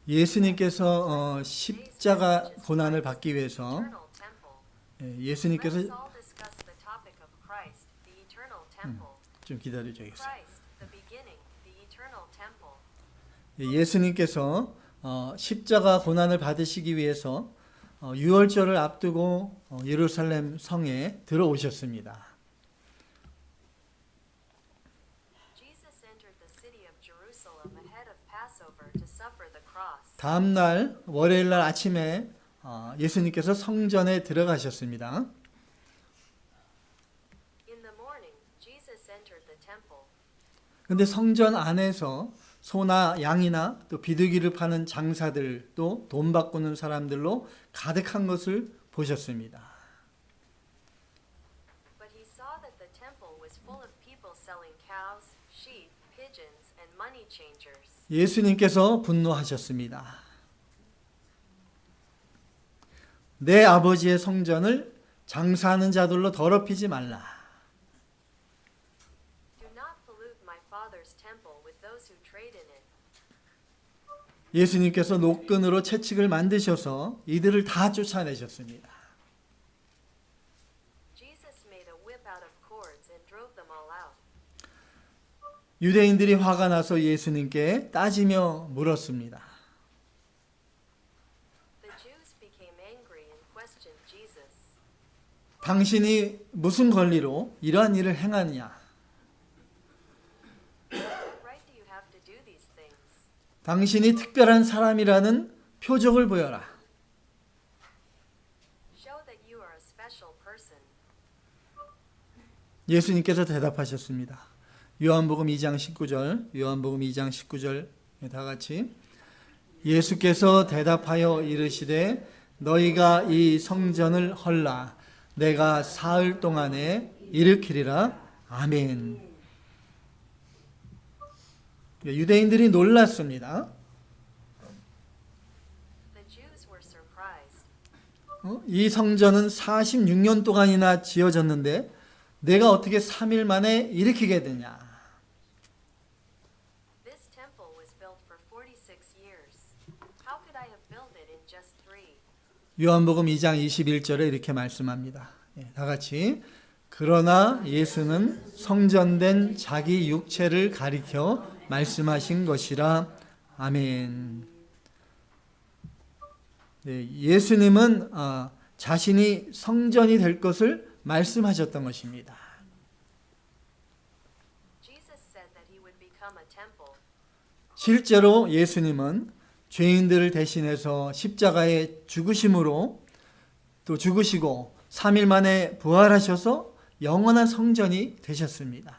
예수님께서 십자가 고난을 받기 위해서 예수님께서 좀 기다려주겠어요. 예수님께서 십자가 고난을 받으시기 위해서 유월절을 앞두고 예루살렘 성에 들어오셨습니다. 다음 날 월요일 날 아침에 예수님께서 성전에 들어가셨습니다. 근데 성전 안에서 소나 양이나 또 비둘기를 파는 장사들 또 돈 바꾸는 사람들로 가득한 것을 보셨습니다. 예수님께서 분노하셨습니다. 내 아버지의 성전을 장사하는 자들로 더럽히지 말라. 예수님께서 노끈으로 채찍을 만드셔서 이들을 다 쫓아내셨습니다. 유대인들이 화가 나서 예수님께 따지며 물었습니다. 당신이 무슨 권리로 이러한 일을 행하느냐? 당신이 특별한 사람이라는 표적을 보여라. 예수님께서 대답하셨습니다. 요한복음 2장 19절, 요한복음 2장 19절 다 같이 예수께서 대답하여 이르시되 너희가 이 성전을 헐라 내가 사흘 동안에 일으키리라. 아멘. 유대인들이 놀랐습니다. 이 성전은 46년 동안이나 지어졌는데 내가 어떻게 3일 만에 일으키게 되냐? 요한복음 2장 21절에 이렇게 말씀합니다. 다 같이 그러나 예수는 성전된 자기 육체를 가리켜 말씀하신 것이라. 아멘. 예수님은 자신이 성전이 될 것을 말씀하셨던 것입니다. 실제로 예수님은 죄인들을 대신해서 십자가에 죽으심으로 또 죽으시고 3일 만에 부활하셔서 영원한 성전이 되셨습니다.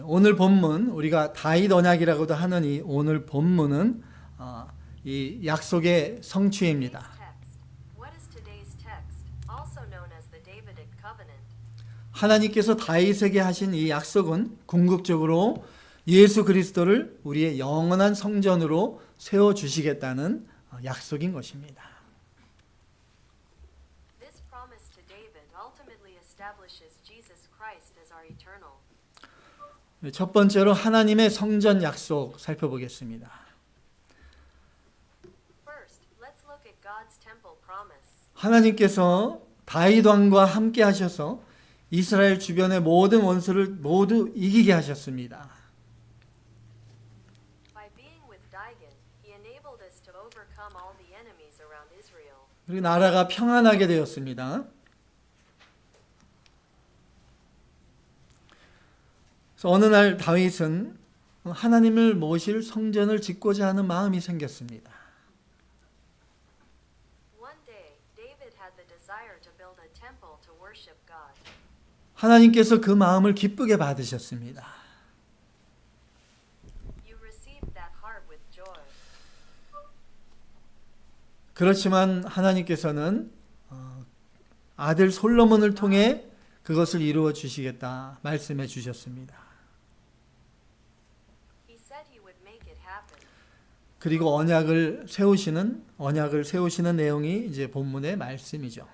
오늘 본문 우리가 다윗 언약이라고도 하는 이 오늘 본문은 이 약속의 성취입니다. 하나님께서 다윗에게 하신 이 약속은 궁극적으로 예수 그리스도를 우리의 영원한 성전으로 세워주시겠다는 약속인 것입니다. 첫 번째로 하나님의 성전 약속 살펴보겠습니다. 하나님께서 다윗 왕과 함께 하셔서 이스라엘 주변의 모든 원수를 모두 이기게 하셨습니다. 그리고 나라가 평안하게 되었습니다. 그래서 어느 날 다윗은 하나님을 모실 성전을 짓고자 하는 마음이 생겼습니다. 하나님께서 그 마음을 기쁘게 받으셨습니다. 그렇지만 하나님께서는 아들 솔로몬을 통해 그것을 이루어 주시겠다 말씀해 주셨습니다. 그리고 언약을 세우시는 내용이 이제 본문의 말씀이죠.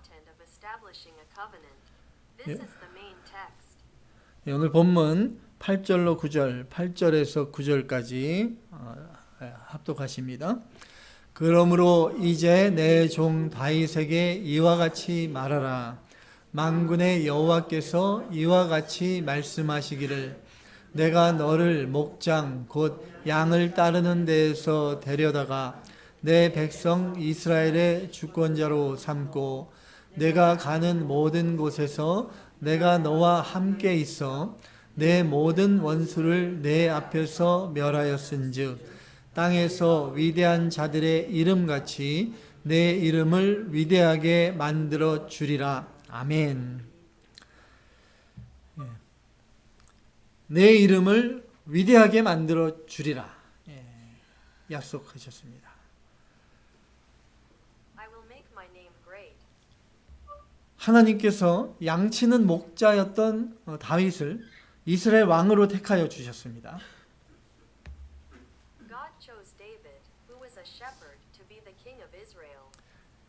content of establishing a covenant. This is the main text. 오늘 본문 8절로 9절, 8절에서 9절까지 합독하십니다. 그러므로 이제 내 종 다윗에게 이와 같이 말하라. 만군의 여호와께서 이와 같이 말씀하시기를 내가 너를 목장 곧 양을 따르는 데에서 데려다가 내 백성 이스라엘의 주권자로 삼고 내가 가는 모든 곳에서 내가 너와 함께 있어 내 모든 원수를 내 앞에서 멸하였은즉 땅에서 위대한 자들의 이름같이 내 이름을 위대하게 만들어 주리라. 아멘. 내 이름을 위대하게 만들어 주리라. 약속하셨습니다. I will make my name great. 하나님께서 양치는 목자였던 다윗을 이스라엘 왕으로 택하여 주셨습니다. God chose David, who was a shepherd, to be the king of Israel.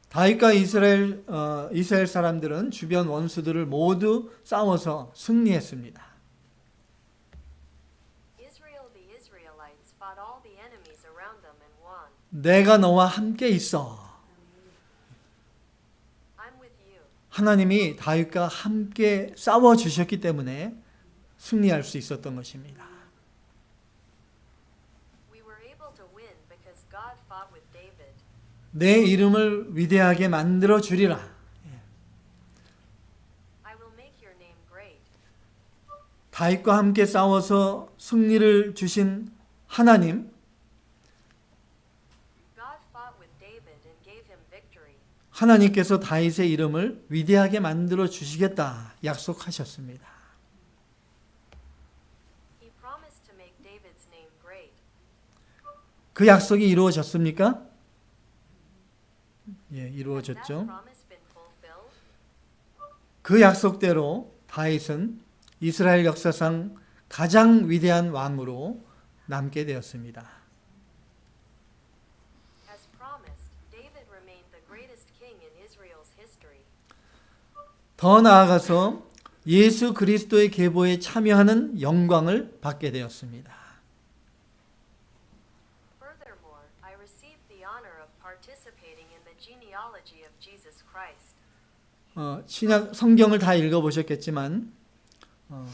다윗과 이스라엘 사람들은 주변 원수들을 모두 싸워서 승리했습니다. Israel, the Israelites, fought all the enemies around them and won. 내가 너와 함께 있어. I'm with you. 하나님이 다윗과 함께 싸워 주셨기 때문에 승리할 수 있었던 것입니다. We were able to win because God fought with David. 내 이름을 위대하게 만들어 주리라. I will make your name great. 다윗과 함께 싸워서 승리를 주신 하나님, God fought with David and gave him victory. 하나님께서 다윗의 이름을 위대하게 만들어 주시겠다 약속하셨습니다. He promised to make David's name great. 그 약속이 이루어졌습니까? 예, Has that 이루어졌죠. promise been fulfilled? 그 약속대로 다윗은 이스라엘 역사상 가장 위대한 왕으로 남게 되었습니다. As promised, David remained the greatest king in Israel's history. 더 나아가서 예수 그리스도의 계보에 참여하는 영광을 받게 되었습니다. Furthermore, I received the honor of participating in the genealogy of Jesus Christ. 신약 성경을 다 읽어보셨겠지만 I'm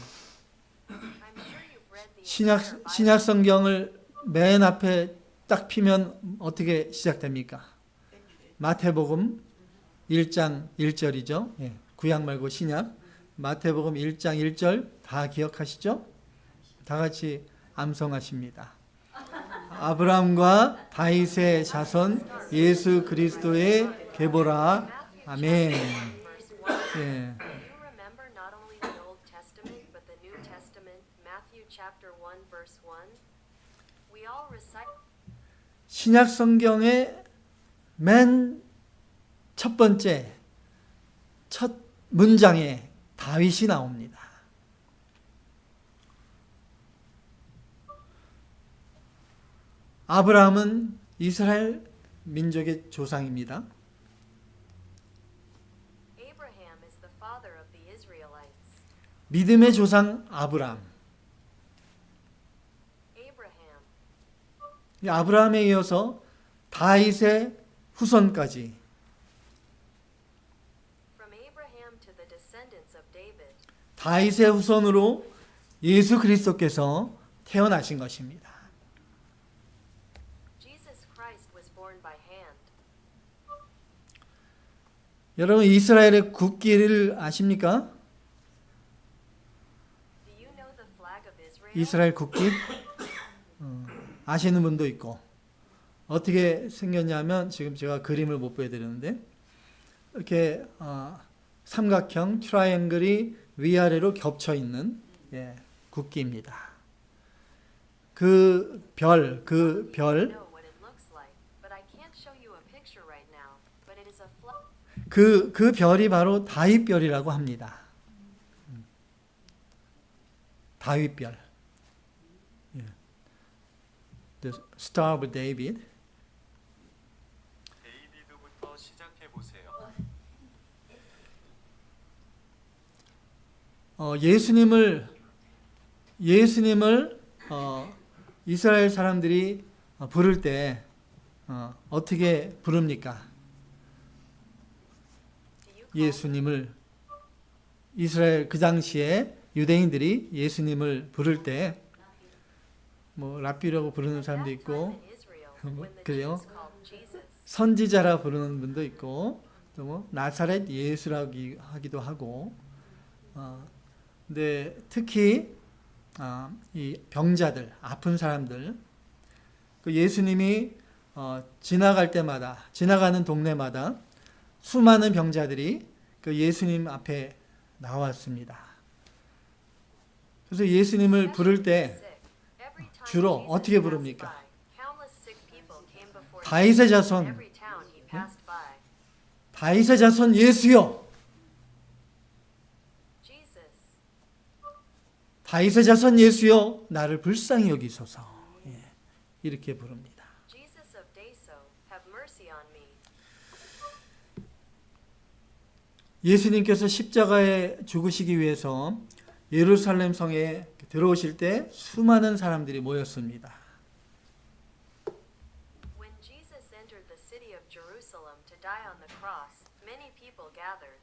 sure you've read the 신약 entire Bible. 신약 성경을 맨 앞에 딱 피면 어떻게 시작됩니까? 마태복음 1장 1절이죠. 예, 구약 말고 신약. 마태복음 1장 1절 다 기억하시죠? 다 같이 암송하십니다. 아브라함과 다윗의 자손 예수 그리스도의 계보라. 아멘. Verse 1. 예. Do you remember not only the Old Testament but the New Testament, Matthew chapter 1 verse 1? We all recite 신약 성경의 맨 첫 번째 첫 문장에 다윗이 나옵니다. 아브라함은 이스라엘 민족의 조상입니다. Abraham is the father of the Israelites. 믿음의 조상 아브라함. Abraham, 이 아브라함에 이어서 다윗의 후손까지 from Abraham to the descendants of David, 다윗의 후손으로 예수 그리스도께서 태어나신 것입니다. Jesus Christ was born by hand. 여러분 이스라엘의 국기를 아십니까? Do you know the flag of Israel? 이스라엘 국기 아시는 분도 있고 어떻게 생겼냐면 지금 제가 그림을 못 보여드리는데 이렇게 삼각형 트라이앵글이 위아래로 겹쳐 있는 국기입니다. 그 별, know what it looks like, but I can't show you a picture right now. But it is a flag. 그 별이 바로 다윗별이라고 합니다. 다윗별. The Star of David. 데이비드부터 시작해 보세요. 예수님을 이스라엘 사람들이 부를 때 어떻게 부릅니까? 예수님을 이스라엘 그 당시에 유대인들이 예수님을 부를 때 뭐 랍비라고 부르는 사람도 있고 그래요. 선지자라 부르는 분도 있고 또 뭐 나사렛 예수라고 하기도 하고 근데 특히 이 병자들, 아픈 사람들 그 예수님이 지나갈 때마다 지나가는 동네마다 수많은 병자들이 그 예수님 앞에 나왔습니다. 그래서 예수님을 부를 때 주로 어떻게 부릅니까? 다윗의 자손, 다윗의 자손 예수여, 다윗의 자손 예수여, 나를 불쌍히 여기소서. 이렇게 부릅니다. 예수님께서 십자가에 죽으시기 위해서 예루살렘 성에 들어오실 때 수많은 사람들이 모였습니다. When Jesus entered the city of Jerusalem to die on the cross, many people gathered.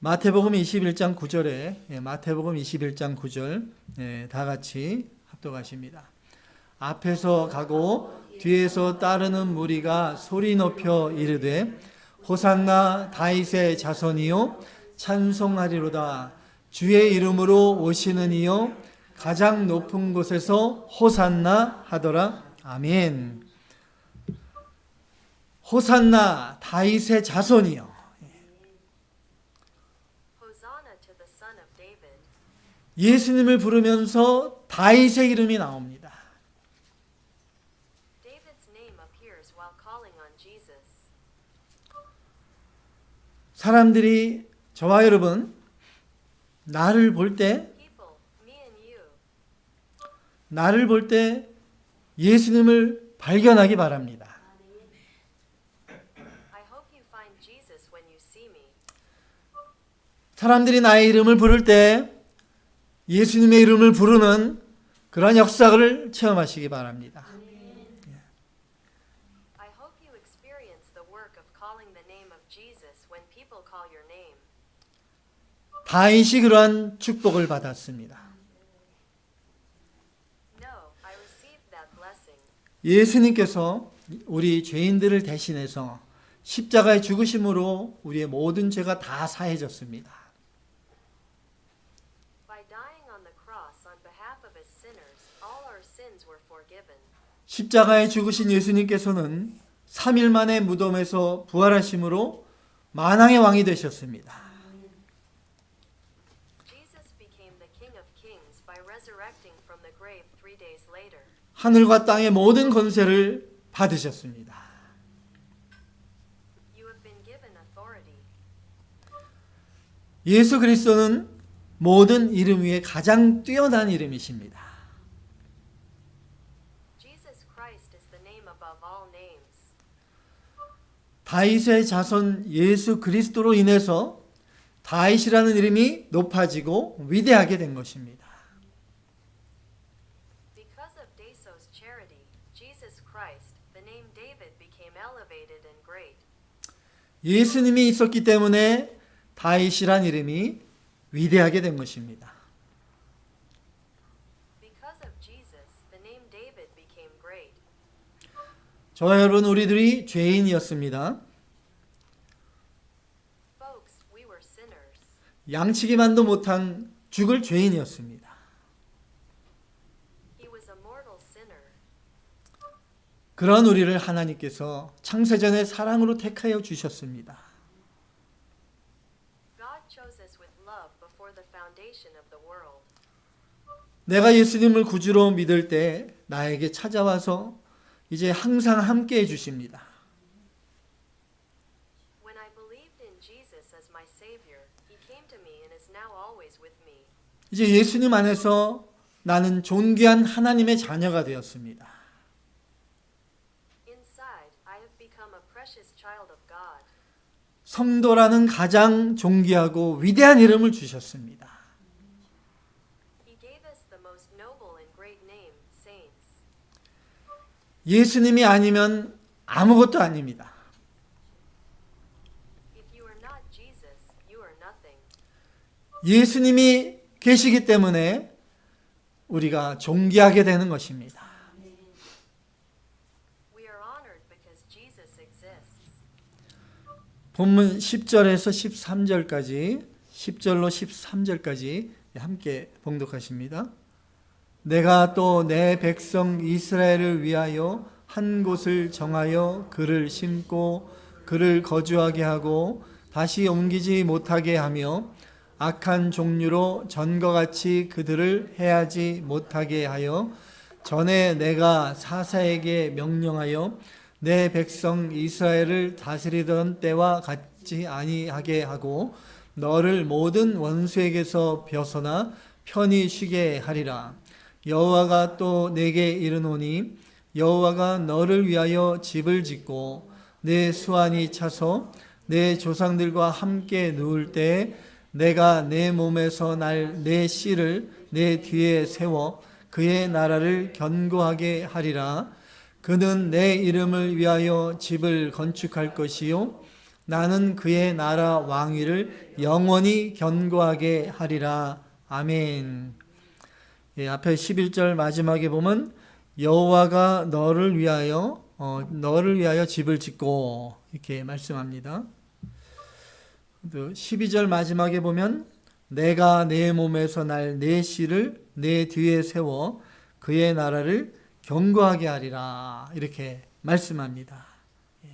마태복음 21장 9절에 마태복음 21장 9절 다 같이 합독하십니다. 앞에서 가고 뒤에서 따르는 무리가 소리 높여 이르되 호산나 다윗의 자손이요 찬송하리로다 주의 이름으로 오시는 이요 가장 높은 곳에서 호산나 하더라. 아멘. 호산나 다윗의 자손이요. Hosanna to the Son of David. 예수님을 부르면서 다윗의 이름이 나옵니다. David's name appears while calling on Jesus. 사람들이 저와 여러분 나를 볼 때 People, me and you, 나를 볼 때 예수님을 발견하기 바랍니다. I hope you find Jesus when you see me. 사람들이 나의 이름을 부를 때 예수님의 이름을 부르는 그런 역사를 체험하시기 바랍니다. I hope you experience the work of calling the name of Jesus when people call your name. 다윗이 그러한 축복을 받았습니다. No, I received that blessing. 예수님께서 우리 죄인들을 대신해서 십자가의 죽으심으로 우리의 모든 죄가 다 사해졌습니다. By dying on the cross on behalf of his sinners, all our sins were forgiven. 십자가에 죽으신 예수님께서는 3일 만에 무덤에서 부활하심으로 만왕의 왕이 되셨습니다. Jesus became the King of Kings by resurrecting from the grave 3 days later. 하늘과 땅의 모든 권세를 받으셨습니다. You have been given authority. 예수 그리스도는 모든 이름 위에 가장 뛰어난 이름이십니다. Jesus Christ is the name above all names. 다윗의 자손 예수 그리스도로 인해서 다윗이라는 이름이 높아지고 위대하게 된 것입니다. Because of Daso's charity, Jesus Christ, the name David became elevated and great. 예수님이 있었기 때문에 다윗이란 이름이 위대하게 된 것입니다. Because of Jesus, the name David became great. 저와 여러분 우리들이 죄인이었습니다. Folks, we were sinners. 양치기만도 못한 죽을 죄인이었습니다. He was a mortal sinner. 그런 우리를 하나님께서 창세전에 사랑으로 택하여 주셨습니다. God chose us with love before the foundation of the world. 내가 예수님을 구주로 믿을 때 나에게 찾아와서 이제 항상 함께 해주십니다. When I believed in Jesus as my Savior, He came to me and is now always with me. 이제 예수님 안에서 나는 존귀한 하나님의 자녀가 되었습니다. Inside, I have become a precious child of God. 성도라는 가장 존귀하고 위대한 이름을 주셨습니다. 예수님이 아니면 아무것도 아닙니다. If you are not Jesus, you are nothing. 예수님이 계시기 때문에 우리가 존귀하게 되는 것입니다. We are honored because Jesus exists. 본문 10절에서 13절까지 10절로 13절까지 함께 봉독하십니다. 내가 또 내 백성 이스라엘을 위하여 한 곳을 정하여 그를 심고 그를 거주하게 하고 다시 옮기지 못하게 하며 악한 종류로 전과 같이 그들을 해하지 못하게 하여 전에 내가 사사에게 명령하여 내 백성 이스라엘을 다스리던 때와 같지 아니하게 하고 너를 모든 원수에게서 벗어나 편히 쉬게 하리라. 여호와가 또 내게 이르노니 여호와가 너를 위하여 집을 짓고 내 수완이 차서 내 조상들과 함께 누울 때 내가 내 몸에서 날 내 씨를 내 뒤에 세워 그의 나라를 견고하게 하리라. 그는 내 이름을 위하여 집을 건축할 것이요 나는 그의 나라 왕위를 영원히 견고하게 하리라. 아멘. 예, 앞에 11절 마지막에 보면 여호와가 너를 위하여 집을 짓고 이렇게 말씀합니다. 12절 마지막에 보면 내가 내 몸에서 날 내 씨를 내 뒤에 세워 그의 나라를 견고하게 하리라 이렇게 말씀합니다. 예.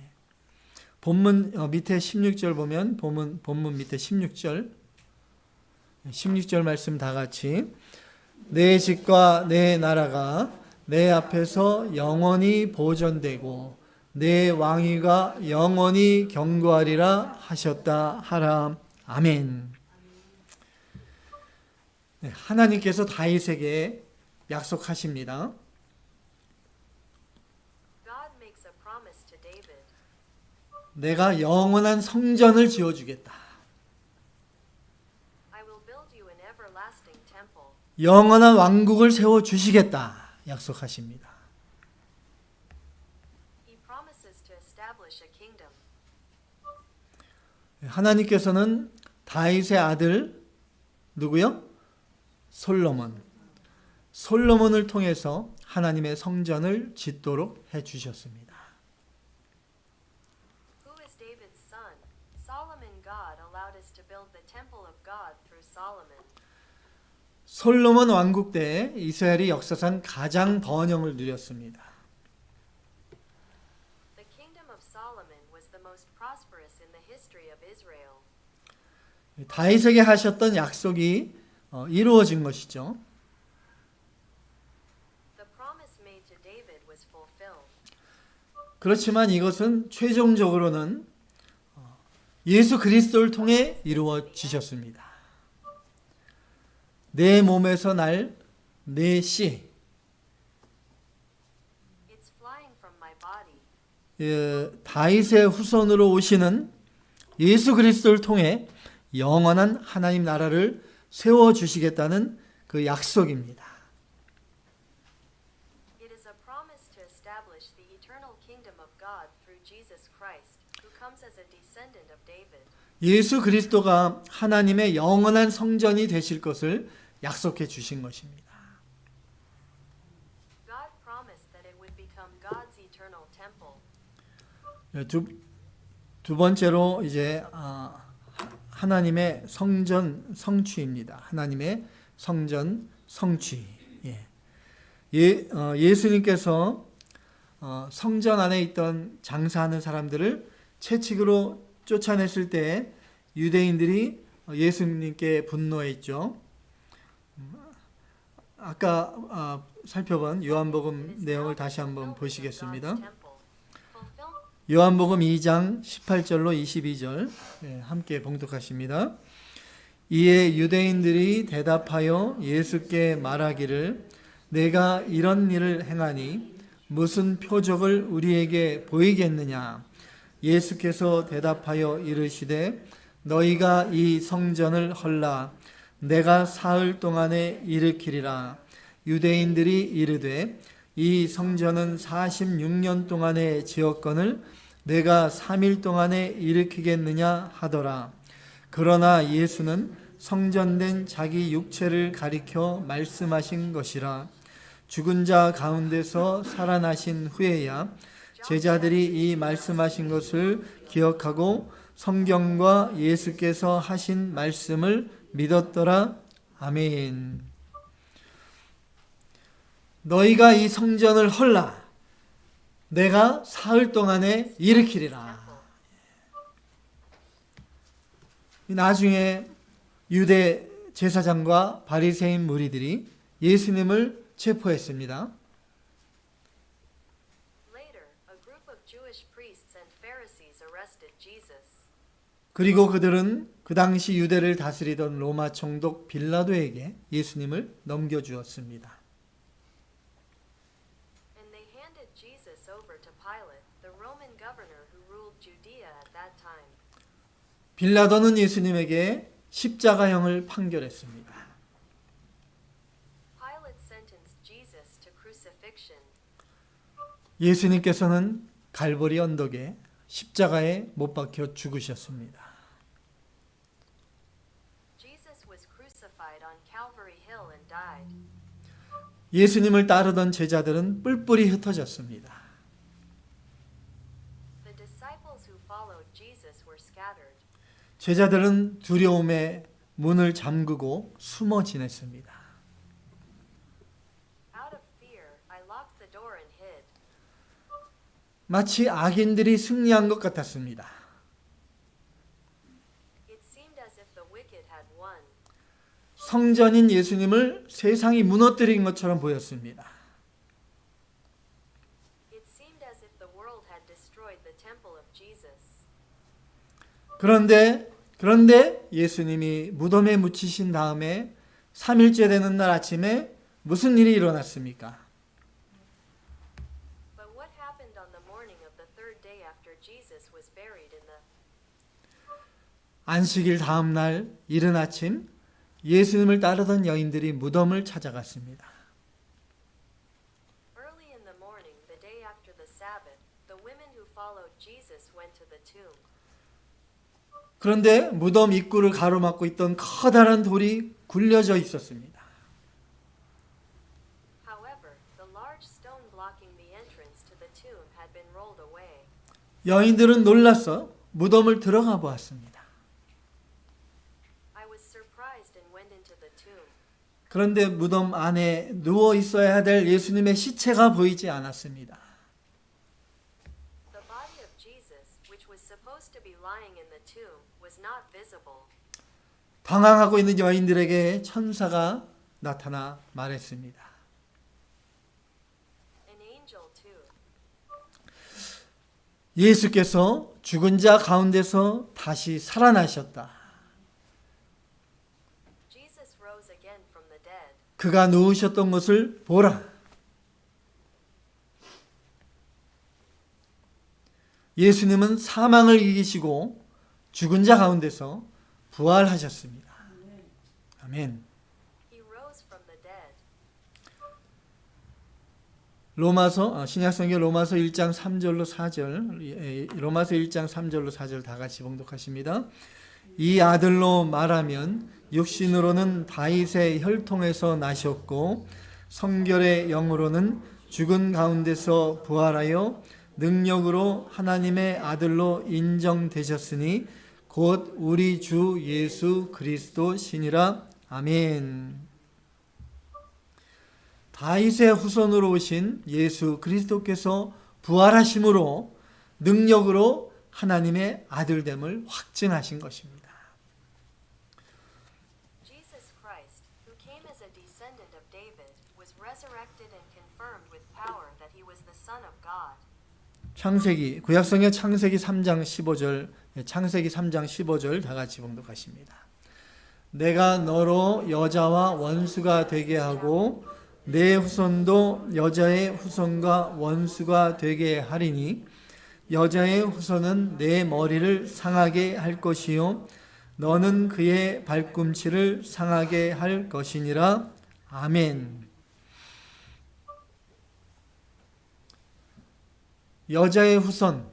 본문 밑에 16절 보면 본문 밑에 16절 말씀 다 같이 내 집과 내 나라가 내 앞에서 영원히 보존되고 내 왕위가 영원히 견고하리라 하셨다 하라. 아멘. 네, 하나님께서 다윗에게 약속하십니다. God makes a promise to David. 내가 영원한 성전을 지어주겠다. I will build you an everlasting temple. 영원한 왕국을 세워주시겠다. 약속하십니다. He promises to establish a kingdom. 하나님께서는 다윗의 아들 누구요? 솔로몬을 통해서 하나님의 성전을 짓도록 해주셨습니다. Who is David's son? Solomon. God allowed us to build the temple of God through Solomon. 솔로몬 왕국 때 이스라엘이 역사상 가장 번영을 누렸습니다. The kingdom of Solomon was the most prosperous in the history of Israel. 다윗에게 하셨던 약속이 이루어진 것이죠. The promise made to David was fulfilled. 그렇지만 이것은 최종적으로는 예수 그리스도를 통해 이루어지셨습니다. 내 몸에서 날 내 씨, It's flying from my body. 다윗의 후손으로 오시는 예수 그리스도를 통해 영원한 하나님 나라를 세워주시겠다는 그 약속입니다. It is a promise to establish the eternal kingdom of God through Jesus Christ, who comes as a descendant of David. 예수 그리스도가 하나님의 영원한 성전이 되실 것을 약속해 주신 것입니다. God promised that it would become God's eternal temple. 두 번째로 이제 하나님의 성전 성취입니다. 하나님의 성전 성취. 예수님께서 성전 안에 있던 장사하는 사람들을 채찍으로 쫓아냈을 때 유대인들이 예수님께 분노했죠. 아까 살펴본 요한복음 내용을 다시 한번 보시겠습니다. 요한복음 2장 18절로 22절 함께 봉독하십니다. 이에 유대인들이 대답하여 예수께 말하기를 내가 이런 일을 행하니 무슨 표적을 우리에게 보이겠느냐. 예수께서 대답하여 이르시되 너희가 이 성전을 헐라 내가 사흘 동안에 일으키리라. 유대인들이 이르되 이 성전은 46년 동안의 지었건을 내가 3일 동안에 일으키겠느냐 하더라. 그러나 예수는 성전된 자기 육체를 가리켜 말씀하신 것이라. 죽은 자 가운데서 살아나신 후에야 제자들이 이 말씀하신 것을 기억하고 성경과 예수께서 하신 말씀을 믿었더라. 아멘. 너희가 이 성전을 헐라. 내가 사흘 동안에 일으키리라. 나중에 유대 제사장과 바리새인 무리들이 예수님을 체포했습니다. Later, a group of Jewish priests and Pharisees arrested Jesus. 그리고 그들은 그 당시 유대를 다스리던 로마 총독 빌라도에게 예수님을 넘겨주었습니다. And they handed Jesus over to Pilate, the Roman governor who ruled Judea at that time. 빌라도는 예수님에게 십자가형을 판결했습니다. Pilate sentenced Jesus to crucifixion. 예수님께서는 갈보리 언덕에 십자가에 못 박혀 죽으셨습니다. Jesus was crucified on Calvary Hill and died. 예수님을 따르던 제자들은 뿔뿔이 흩어졌습니다. The disciples who followed Jesus were scattered. 제자들은 두려움에 문을 잠그고 숨어 지냈습니다. Out of fear, I locked the door and hid. 마치 악인들이 승리한 것 같았습니다. It seemed as if the wicked had won. 성전인 예수님을 세상이 무너뜨린 것처럼 보였습니다. It seemed as if the world had destroyed the temple of Jesus. 그런데 예수님이 무덤에 묻히신 다음에 3일째 되는 날 아침에 무슨 일이 일어났습니까? But what happened on the morning of the third day after Jesus was buried in the 안식일 다음 날 이른 아침 예수님을 따르던 여인들이 무덤을 찾아갔습니다. early in the morning, the day after the Sabbath, the women who followed Jesus went to the tomb. 그런데 무덤 입구를 가로막고 있던 커다란 돌이 굴려져 있었습니다. However, the large stone blocking the entrance to the tomb had been rolled away. 여인들은 놀라서 무덤을 들어가 보았습니다. I was surprised and went into the tomb. 그런데 무덤 안에 누워 있어야 될 예수님의 시체가 보이지 않았습니다. The body of Jesus, which was supposed to be lying in the tomb, was not visible. 당황하고 있는 여인들에게 천사가 나타나 말했습니다. An angel too. 예수께서 죽은 자 가운데서 다시 살아나셨다. Jesus rose again from the dead. 그가 누우셨던 것을 보라. 예수님은 사망을 이기시고 죽은 자 가운데서 부활하셨습니다. 아멘. He rose from the dead. 신약성경 로마서 1장 3절로 4절, 로마서 1장 3절로 4절 다 같이 봉독하십니다. 이 아들로 말하면 육신으로는 다윗의 혈통에서 나셨고 성결의 영으로는 죽은 가운데서 부활하여 능력으로 하나님의 아들로 인정되셨으니 곧 우리 주 예수 그리스도시니라. 아멘. 다윗의 후손으로 오신 예수 그리스도께서 부활하심으로 능력으로 하나님의 아들됨을 확증하신 것입니다. Jesus Christ, who came as a descendant of David, was resurrected and confirmed with power that he was the Son of God. 구약성경 창세기 3장 15절, 창세기 3장 15절 다 같이 봉독하십니다. 내가 너로 여자와 원수가 되게 하고 내 후손도 여자의 후손과 원수가 되게 하리니 여자의 후손은 내 머리를 상하게 할 것이요 너는 그의 발꿈치를 상하게 할 것이니라. 아멘. 여자의 후손,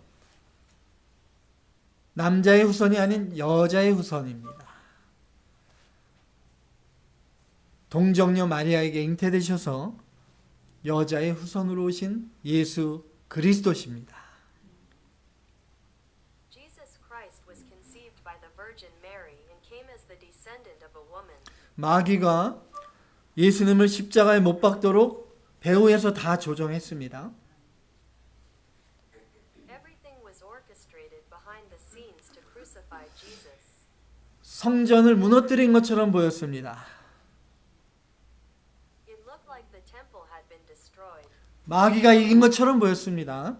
남자의 후손이 아닌 여자의 후손입니다. 동정녀 마리아에게 잉태되셔서 여자의 후손으로 오신 예수 그리스도십니다. Jesus Christ was conceived by the Virgin Mary and came as the descendant of a woman. 마귀가 예수님을 십자가에 못 박도록 배후에서 다 조정했습니다. Everything was orchestrated behind the scenes to crucify Jesus. 성전을 무너뜨린 것처럼 보였습니다. It looked like the temple had been destroyed. 마귀가 이긴 것처럼 보였습니다.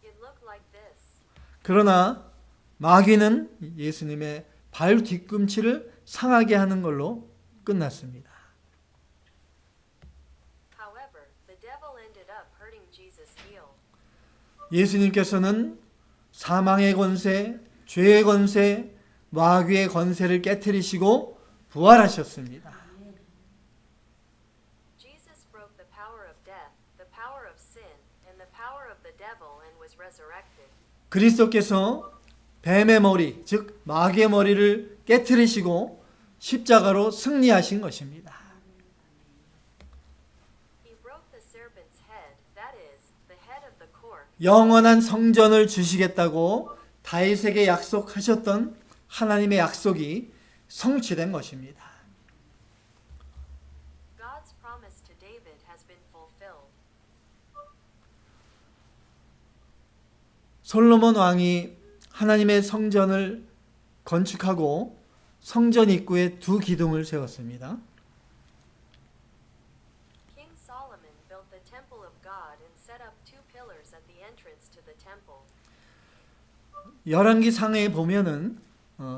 It looked like this. 그러나 마귀는 예수님의 발 뒤꿈치를 상하게 하는 걸로 끝났습니다. However, the devil ended up hurting Jesus' heel. 예수님께서는 사망의 권세, 죄의 권세, 마귀의 권세를 깨뜨리시고 부활하셨습니다. Jesus broke the power of death, the power of sin, and the power of the devil and was resurrected. 그리스도께서 뱀의 머리, 즉 마귀의 머리를 깨뜨리시고 십자가로 승리하신 것입니다. He broke the serpent's head, that is, the head of the court. 영원한 성전을 주시겠다고 다윗에게 약속하셨던 하나님의 약속이 성취된 것입니다. God's promise to David has been fulfilled. 솔로몬 왕이 하나님의 성전을 건축하고 성전 입구에 두 기둥을 세웠습니다. King Solomon built the temple of God and set up two pillars at the entrance to the temple. 열왕기 상해에 보면은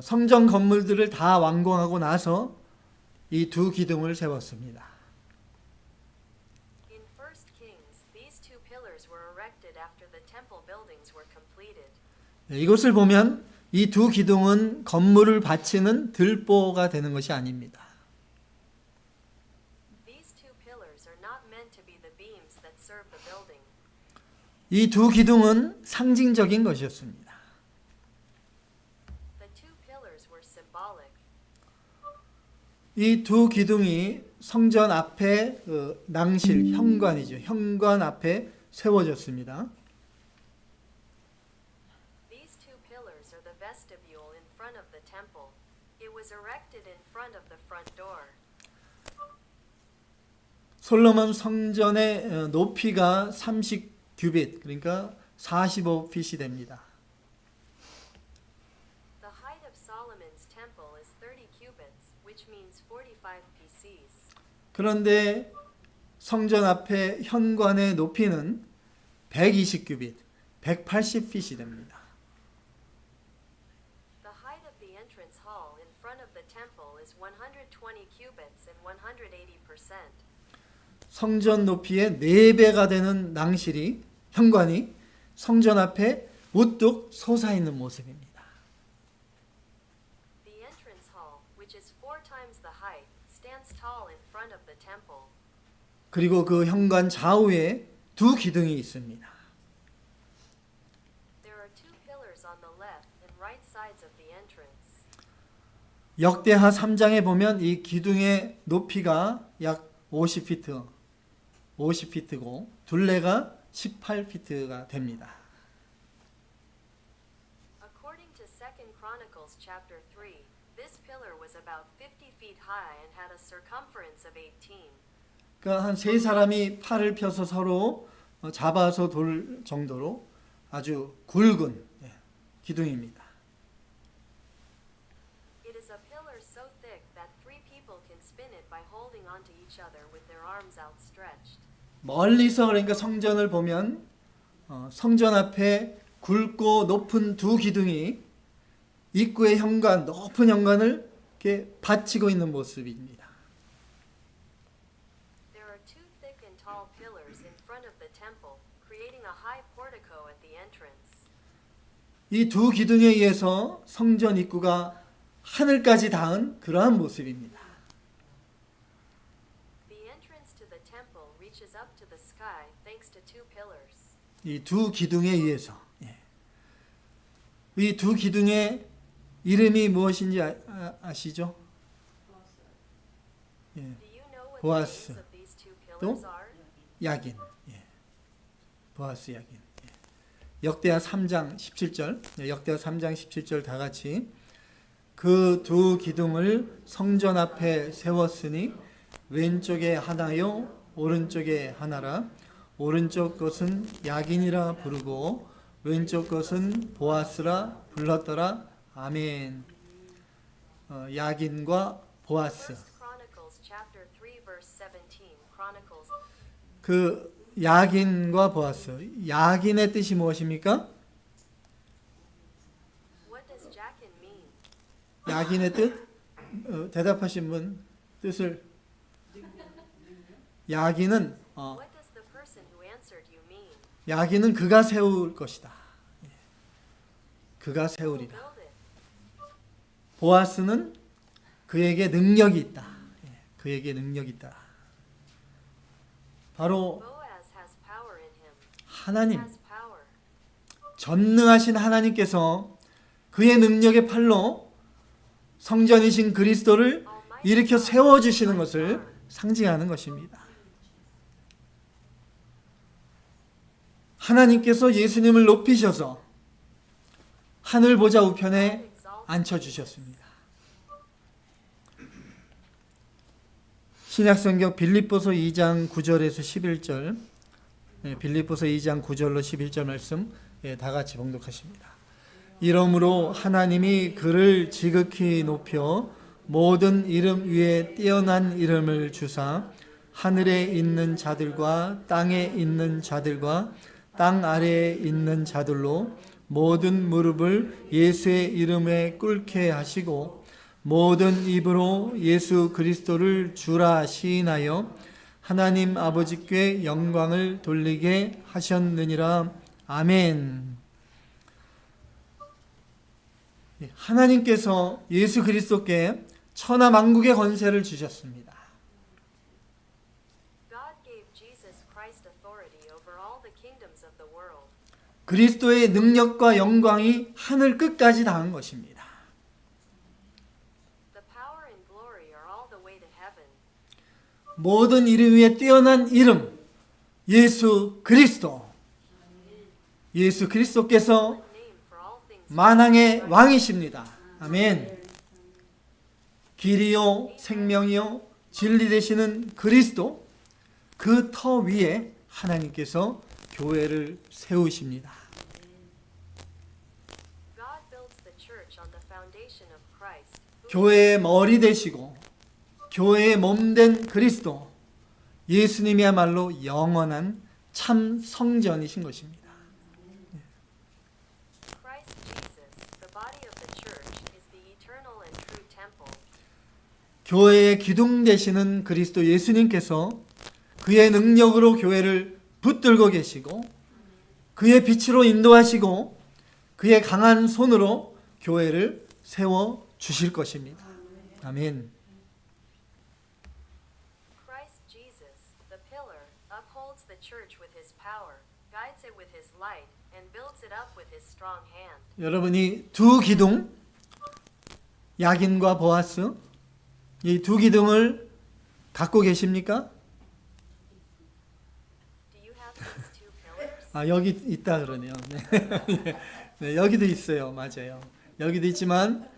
성전 건물들을 다 완공하고 나서 이 두 기둥을 세웠습니다. In 1 Kings, these two pillars were erected after the temple buildings were completed. 이것을 보면 이 두 기둥은 건물을 받치는 들보가 되는 것이 아닙니다. These two pillars are not meant to be the beams that serve the building. 이 두 기둥은 상징적인 것이었습니다. The two pillars were symbolic. 이 두 기둥이 성전 앞에 낭실, 현관이죠. 현관 앞에 세워졌습니다. These two pillars are the vestibule in front of the temple. It was erected in front of the front door. 솔로몬 성전의 높이가 30규빗, 그러니까 45핏이 됩니다. The height of Solomon's temple is 30 cubits, which means 45 pcs. 그런데 성전 앞에 현관의 높이는 120규빗, 180핏이 됩니다. The height of the entrance hall in front of the temple is 120 cubits and 180%. 성전 높이의 4배가 되는 낭실이, 현관이 성전 앞에 우뚝 솟아있는 모습입니다. The entrance hall, which is 4 times the height, stands tall in front of the temple. 그리고 그 현관 좌우에 두 기둥이 있습니다. There are two pillars on the left and right sides of the entrance. 역대하 3장에 보면 이 기둥의 높이가 약 50피트고 둘레가 18피트가 됩니다. According to 2 Chronicles chapter 3, this pillar was about 50 feet high and had a circumference of 18. 그러니까 한 세 사람이 팔을 펴서 서로 잡아서 돌 정도로 아주 굵은 기둥입니다. It is a pillar so thick that 3 people can spin it by holding onto each other with their arms outstretched. 멀리서 그러니까 성전을 보면 성전 앞에 굵고 높은 두 기둥이 입구의 현관, 높은 현관을 이렇게 받치고 있는 모습입니다. There are two thick and tall pillars in front of the temple, creating a high portico at the entrance. 이 두 기둥에 의해서 성전 입구가 하늘까지 닿은 그러한 모습입니다. The entrance to the temple reaches up to the sky thanks to two pillars? 이 두 기둥에 의해서. 이 두 기둥의 이름이 무엇인지 아시죠? 예. Do you know what the 보아스. names of these two 또? pillars are? 야긴. 보아스 야긴. 역대하 3장 17절. 역대하 3장 17절 다 같이 그 두 기둥을 성전 앞에 세웠으니 왼쪽에 하나요 오른쪽에 하나라. 오른쪽 것은 야긴이라 부르고 왼쪽 것은 보아스라 불렀더라. 아멘. 야긴과 보아스. First Chronicles chapter 3 verse 17. Chronicles. 그 야긴과 보아스. 야긴의 뜻이 무엇입니까? What does Jachin mean? 야긴의 뜻? 대답하신 분 뜻을. 야긴은 What does the person who answered you mean? 야긴은 그가 세울 것이다. 그가 Who 세우리라. build it? 보아스는 그에게 능력이 있다. 그에게 능력이 있다. 바로 Boaz has power in him. 하나님, Has power. 전능하신 하나님께서 그의 능력의 팔로 성전이신 그리스도를 일으켜 세워주시는 것을 상징하는 것입니다. 하나님께서 예수님을 높이셔서 하늘 보좌 우편에 앉혀주셨습니다. 신약성경 빌립보서 2장 9절에서 11절, 빌립보서 2장 9절로 11절 말씀 다 같이 봉독하십니다. 이러므로 하나님이 그를 지극히 높여 모든 이름 위에 뛰어난 이름을 주사 하늘에 있는 자들과 땅에 있는 자들과 땅 아래에 있는 자들로 모든 무릎을 예수의 이름에 꿇게 하시고 모든 입으로 예수 그리스도를 주라 시인하여 하나님 아버지께 영광을 돌리게 하셨느니라. 아멘. 하나님께서 예수 그리스도께 천하 만국의 권세를 주셨습니다. God gave Jesus Christ authority over all the kingdoms of the world. 그리스도의 능력과 영광이 하늘 끝까지 닿은 것입니다. The power and glory are all the way to heaven. 모든 이름 위에 뛰어난 이름, 예수 그리스도. 예수 그리스도께서 Name for all things. 만왕의 왕이십니다. 아멘. 길이요 생명이요 진리 되시는 그리스도, 그 터 위에 하나님께서 교회를 세우십니다. God builds the church on the foundation of Christ. Who 교회의 머리 되시고 교회의 몸 된 그리스도, 예수님이야말로 영원한 참 성전이신 것입니다. Christ Jesus, the body of the church, is the eternal and true temple. 교회의 기둥 되시는 그리스도 예수님께서 그의 능력으로 교회를 붙들고 계시고 그의 빛으로 인도하시고 그의 강한 손으로 교회를 세워 주실 것입니다. 아멘. Christ Jesus, the pillar, upholds the church with his power, guides it with his light, and builds it up with his strong hand. 여러분이 두 기둥, 야긴과 보아스, 이 두 기둥을 갖고 계십니까? Do you have these two pillars? 아, 여기 있다 그러네요. 네. 네, 여기도 있어요. 맞아요. 여기도 있지만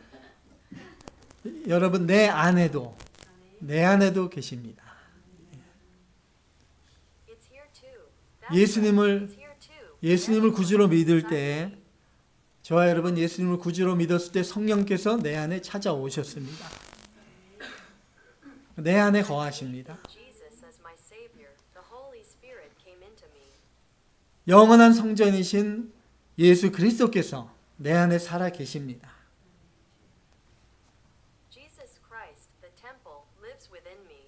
여러분 내 안에도 계십니다. It's here too. That's 예수님을 right. It's here too. 예수님을 구주로 믿을 때, 저와 여러분 예수님을 구주로 믿었을 때 성령께서 내 안에 찾아오셨습니다. 내 안에 거하십니다. Jesus as my savior, the Holy Spirit came into me. 영원한 성전이신 예수 그리스도께서 내 안에 살아 계십니다. Jesus Christ, the temple, lives within me.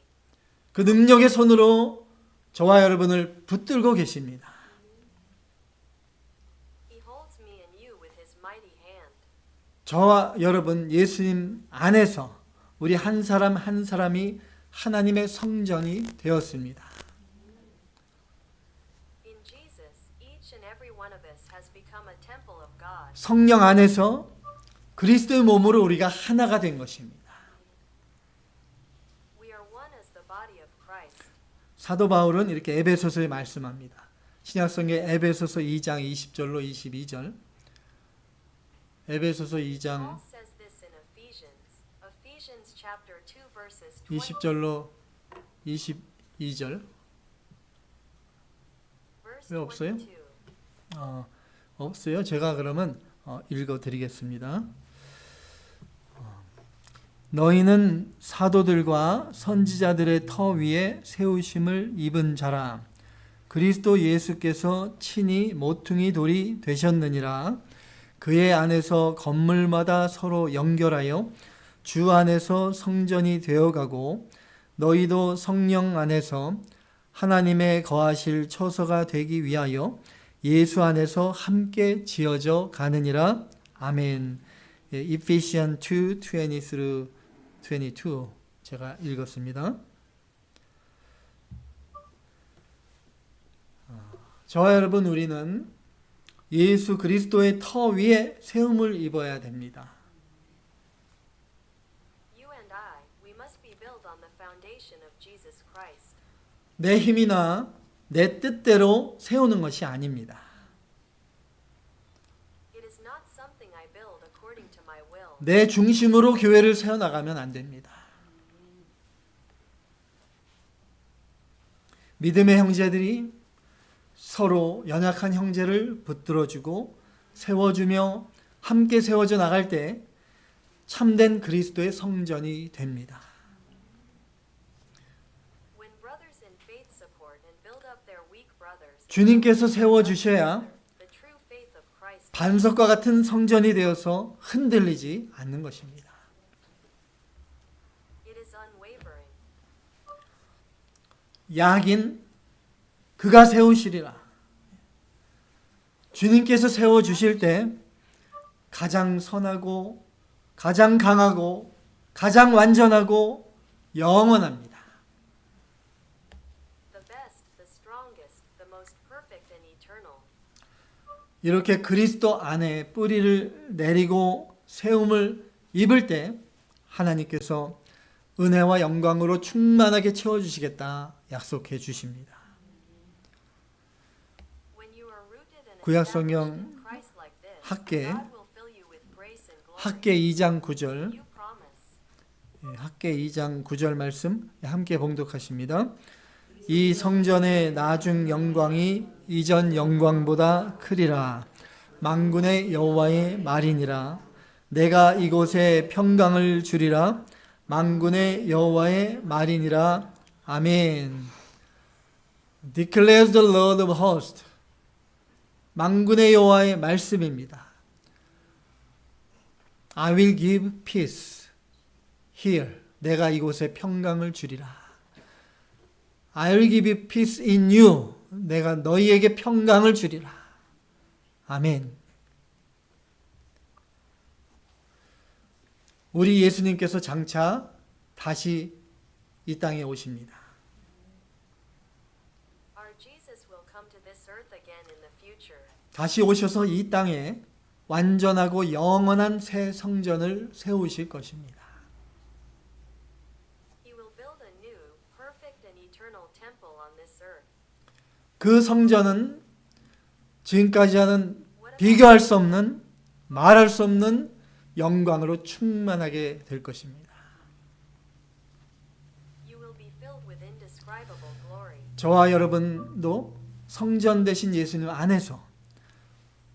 그 능력의 손으로 저와 여러분을 붙들고 계십니다. He holds me and you with his mighty hand. 저와 여러분 예수님 안에서 우리 한 사람 한 사람이 하나님의 성전이 되었습니다. In Jesus become a temple of God. 성령 안에서 그리스도의 몸으로 우리가 하나가 된 것입니다. We are one as the body of Christ. 사도 바울은 이렇게 에베소서에 말씀합니다. 신약성경 에베소서 2장 20절로 22절. 에베소서 2장 Paul says this in Ephesians. Ephesians chapter 2 verses 20. 20절로 22절. Verse 왜 없어요? 22. 없어요. 제가 그러면 읽어드리겠습니다. 너희는 사도들과 선지자들의 터 위에 세우심을 입은 자라. 그리스도 예수께서 친히 모퉁이 돌이 되셨느니라. 그의 안에서 건물마다 서로 연결하여 주 안에서 성전이 되어가고 너희도 성령 안에서 하나님의 거하실 처소가 되기 위하여 예수 안에서 함께 지어져 가느니라. 아멘. Ephesians 2, 20 22 제가 읽었습니다. 저와 여러분, 우리는 예수 그리스도의 터 위에 세움을 입어야 됩니다. You and I, we must be built on the foundation of Jesus Christ. 내 힘이나 내 뜻대로 세우는 것이 아닙니다. It is not something I build according to my will. 내 중심으로 교회를 세워나가면 안 됩니다. 믿음의 형제들이 서로 연약한 형제를 붙들어주고 세워주며 함께 세워져 나갈 때 참된 그리스도의 성전이 됩니다. When brothers in faith support and build up their weak brothers, 주님께서 세워주셔야 the true faith of Christ, 반석과 같은 성전이 되어서 흔들리지 않는 것입니다. it is unwavering. 약인 그가 세우시리라. 주님께서 세워주실 때 가장 선하고 가장 강하고 가장 완전하고 영원합니다. The best, the strongest, the most perfect and eternal. 이렇게 그리스도 안에 뿌리를 내리고 세움을 입을 때 하나님께서 은혜와 영광으로 충만하게 채워주시겠다 약속해 주십니다. When you are rooted and 구약 established 성경 in Christ like this, 학계 God will fill you with grace and glory. 학계 2장 9절 You promise. 학계 2장 9절 말씀 함께 봉독하십니다. 이 성전의 나중 영광이 이전 영광보다 크리라. 만군의 여호와의 말이니라. 내가 이곳에 평강을 주리라. 만군의 여호와의 말이니라. 아멘. Declares the Lord of hosts. 만군의 여호와의 말씀입니다. I will give peace here. 내가 이곳에 평강을 주리라. I will give you peace in you. 내가 너희에게 평강을 주리라. 아멘. 우리 예수님께서 장차 다시 이 땅에 오십니다. Our Jesus will come to this earth again in the future. 다시 오셔서 이 땅에 완전하고 영원한 새 성전을 세우실 것입니다. He will build a new, perfect and eternal temple on this earth. 그 성전은 지금까지와는 비교할 수 없는, 말할 수 없는 영광으로 충만하게 될 것입니다. You will be filled with indescribable glory. 저와 여러분도 성전 되신 예수님 안에서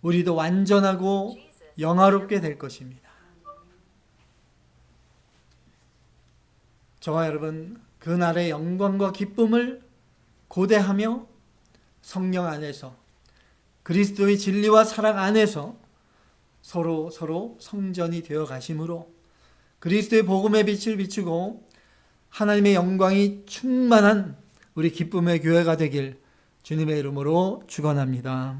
우리도 완전하고 영화롭게 될 것입니다. 저와 여러분, 그날의 영광과 기쁨을 고대하며 성령 안에서 그리스도의 진리와 사랑 안에서 서로 성전이 되어 가심으로 그리스도의 복음의 빛을 비추고 하나님의 영광이 충만한 우리 기쁨의 교회가 되길 주님의 이름으로 축원합니다.